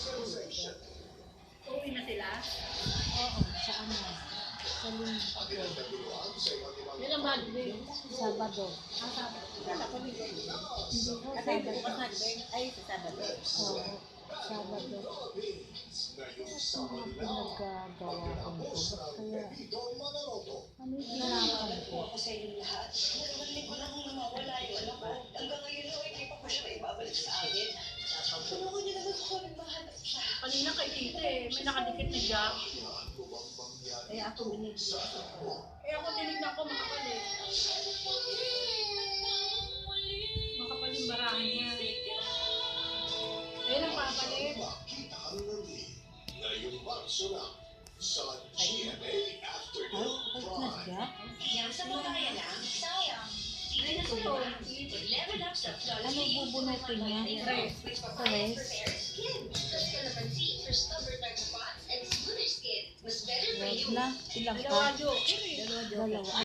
Uwi na sila? Oo, sa ano? Sa linggo. Yan ang holiday. Sabado. Sabado. Hindi ko Kasi Sabado. bukas holiday. Ay, sa Sabado. Oo, Sabado. Mga pinaggagawa ko nito. Kaya, ano yung tinapan ko? Ako sa inyong lahat. Dalawang linggo na akong nawawala yung anak ko. Hanggang ngayon ay hindi pa ko siya maibabalik sa akin. Tulungan niyo naman ako nang mahanap siya. Kanina kay tita may nakadikit na jack. Kaya ako binibigyan ko. Ako tinignan ko makapal Makapal yung barahan niya. Ayun ang papalit. Ngayong Marso na sa GMA Afternoon Ay, Prime. nagyak? Yang sa babae lang, sayang. Hindi na sa'yo. Level up sa Ano bubunutin niya? Tres. Tres? skin. Plus calamansi for stubborn dark spots and smoother skin. Mas better for Wag you. na. Ilang Dalawa pa? joke. Dalawa.